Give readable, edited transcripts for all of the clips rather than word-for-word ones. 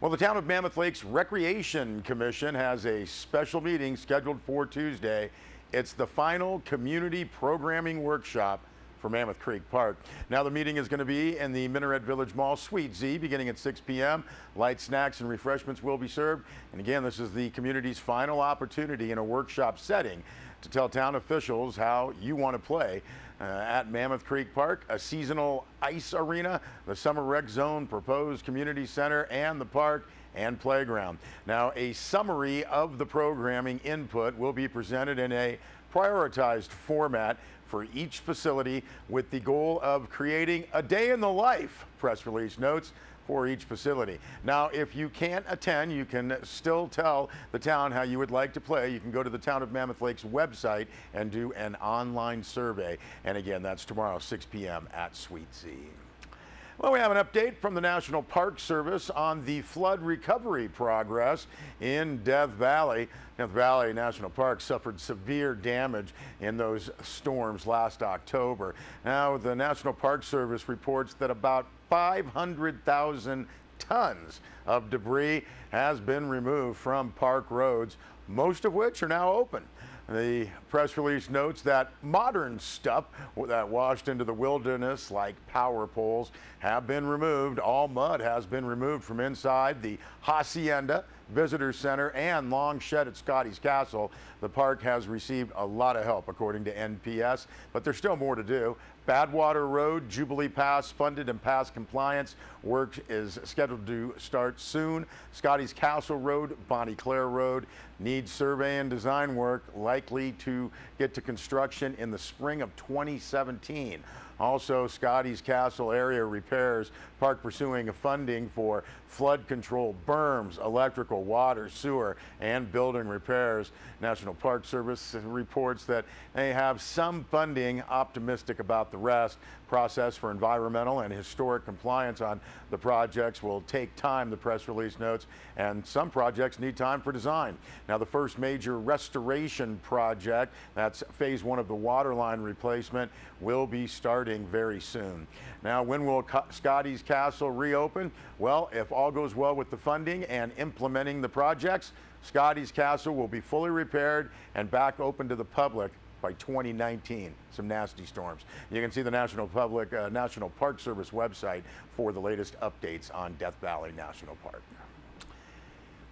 Well, the Town of Mammoth Lake's Recreation Commission has a special meeting scheduled for Tuesday. It's the final community programming workshop for Mammoth Creek Park. Now the meeting is going to be in the Minaret Village Mall Suite Z beginning at 6 p.m. Light snacks and refreshments will be served. And again, this is the community's final opportunity in a workshop setting to tell town officials how you want to play at Mammoth Creek Park, a seasonal ice arena, the summer rec zone, proposed community center, and the park and playground. Now, a summary of the programming input will be presented in a prioritized format for each facility with the goal of creating a day in the life, press release notes, for each facility. Now, if you can't attend, you can still tell the town how you would like to play. You can go to the Town of Mammoth Lake's website and do an online survey. And again, that's tomorrow, 6 p.m. at Suite Z. Well, we have an update from the National Park Service on the flood recovery progress in Death Valley. Death Valley National Park suffered severe damage in those storms last October. Now, the National Park Service reports that about 500,000 tons of debris has been removed from park roads, most of which are now open. The press release notes that modern stuff that washed into the wilderness, like power poles, have been removed. All mud has been removed from inside the Hacienda, Visitor Center, and long shed at Scotty's Castle. The park has received a lot of help, according to NPS, but there's still more to do. Badwater Road, Jubilee Pass funded and pass compliance work is scheduled to start soon. Scotty's Castle Road, Bonnie Claire Road needs survey and design work, likely to get to construction in the spring of 2017. Also, Scotty's Castle area repairs, park pursuing funding for flood control, berms, electrical, water, sewer, and building repairs. National Park Service reports that they have some funding, optimistic about the rest. Process for environmental and historic compliance on the projects will take time, the press release notes, and some projects need time for design. Now, the first major restoration project, that's phase 1 of the water line replacement, will be starting very soon. Now, when will Scotty's Castle reopen? Well, if all goes well with the funding and implementing the projects, Scotty's Castle will be fully repaired and back open to the public by 2019. Some nasty storms. You can see the National Park Service website for the latest updates on Death Valley National Park.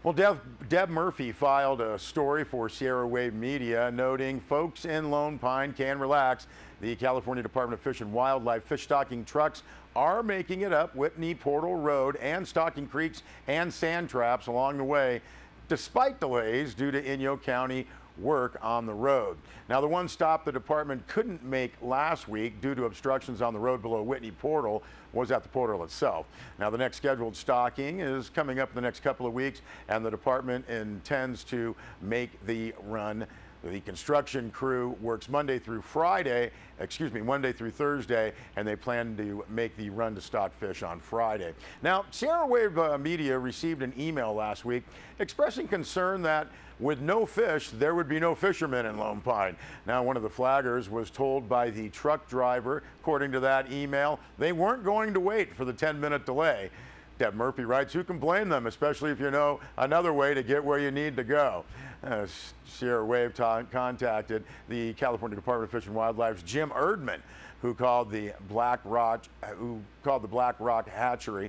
Well, Deb Murphy filed a story for Sierra Wave Media noting folks in Lone Pine can relax. The California Department of Fish and Wildlife fish stocking trucks are making it up Whitney Portal Road and Stocking Creeks and sand traps along the way, despite delays due to Inyo County work on the road. Now, the one stop the department couldn't make last week due to obstructions on the road below Whitney Portal was at the portal itself. Now, the next scheduled stocking is coming up in the next couple of weeks, and the department intends to make the run. The construction crew works Monday through Thursday, and they plan to make the run to stock fish on Friday. Now, Sierra Wave Media received an email last week expressing concern that with no fish, there would be no fishermen in Lone Pine. Now, one of the flaggers was told by the truck driver, according to that email, they weren't going to wait for the 10-minute delay. Deb Murphy writes, who can blame them, especially if you know another way to get where you need to go. Sierra Wave contacted the California Department of Fish and Wildlife's Jim Erdman, who called the Black Rock hatchery.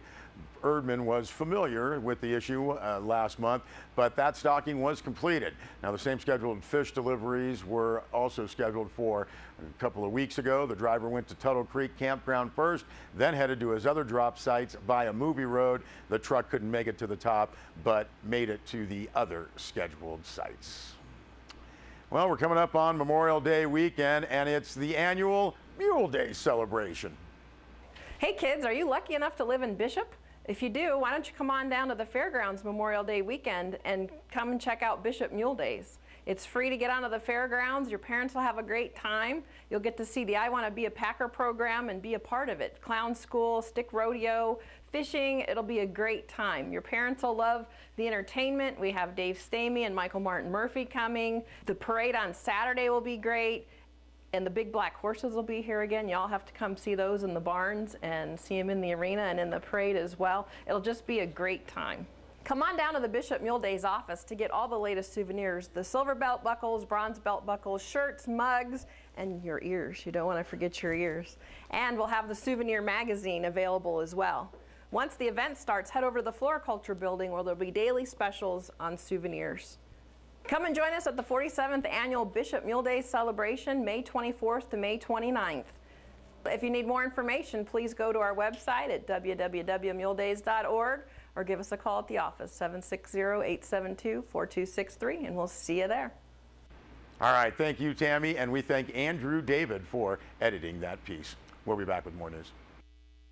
Erdman was familiar with the issue last month, but that stocking was completed. Now, the same scheduled fish deliveries were also scheduled for a couple of weeks ago. The driver went to Tuttle Creek Campground first, then headed to his other drop sites via Movie Road. The truck couldn't make it to the top, but made it to the other scheduled sites. Well, we're coming up on Memorial Day weekend, and it's the annual Mule Day celebration. Hey kids, are you lucky enough to live in Bishop? If you do, why don't you come on down to the fairgrounds Memorial Day weekend and come and check out Bishop Mule Days. It's free to get onto the fairgrounds. Your parents will have a great time. You'll get to see the I Want to Be a Packer program and be a part of it. Clown school, stick rodeo, fishing. It'll be a great time. Your parents will love the entertainment. We have Dave Stamey and Michael Martin Murphy coming. The parade on Saturday will be great. And the big black horses will be here again. Y'all have to come see those in the barns and see them in the arena and in the parade as well. It'll just be a great time. Come on down to the Bishop Mule Days office to get all the latest souvenirs, the silver belt buckles, bronze belt buckles, shirts, mugs, and your ears. You don't want to forget your ears. And we'll have the souvenir magazine available as well. Once the event starts, head over to the Floriculture building where there'll be daily specials on souvenirs. Come and join us at the 47th Annual Bishop Mule Days celebration, May 24th to May 29th. If you need more information, please go to our website at www.muledays.org or give us a call at the office, 760-872-4263, and we'll see you there. All right, thank you, Tammy, and we thank Andrew David for editing that piece. We'll be back with more news.